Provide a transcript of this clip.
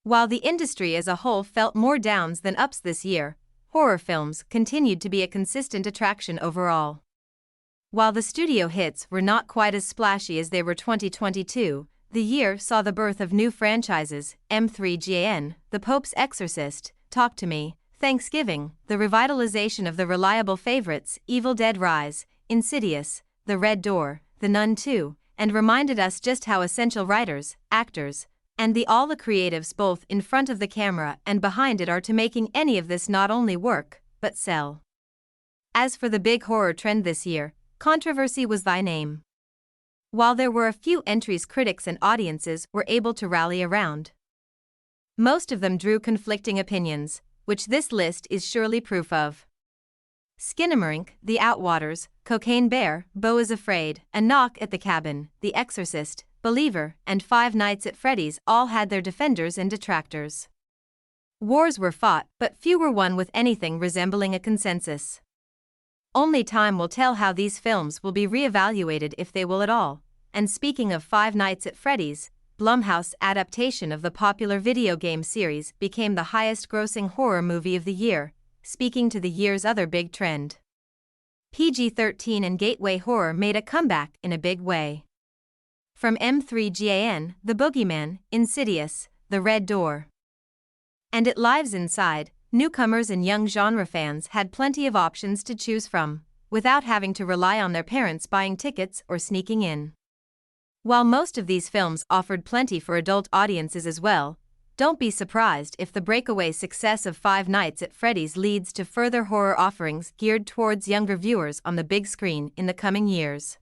While the industry as a whole felt more downs than ups this year, horror films continued to be a consistent attraction overall. While the studio hits were not quite as splashy as they were 2022, the year saw the birth of new franchises: M3GAN, The Pope's Exorcist, Talk to Me, Thanksgiving, the revitalization of the reliable favorites Evil Dead Rise, Insidious, The Red Door, The Nun 2, and reminded us just how essential writers, actors, and all the creatives both in front of the camera and behind it are to making any of this not only work, but sell. As for the big horror trend this year, controversy was thy name. While there were a few entries critics and audiences were able to rally around, most of them drew conflicting opinions, which this list is surely proof of. Skinamarink, The Outwaters, Cocaine Bear, Beau is Afraid, A Knock at the Cabin, The Exorcist, Believer, and Five Nights at Freddy's all had their defenders and detractors. Wars were fought, but few were won with anything resembling a consensus. Only time will tell how these films will be re-evaluated, if they will at all. And speaking of Five Nights at Freddy's, Blumhouse adaptation of the popular video game series became the highest-grossing horror movie of the year, speaking to the year's other big trend. PG-13 and gateway horror made a comeback in a big way. From M3GAN, The Boogeyman, Insidious, The Red Door, and It Lives Inside, newcomers and young genre fans had plenty of options to choose from, without having to rely on their parents buying tickets or sneaking in. While most of these films offered plenty for adult audiences as well, don't be surprised if the breakaway success of Five Nights at Freddy's leads to further horror offerings geared towards younger viewers on the big screen in the coming years.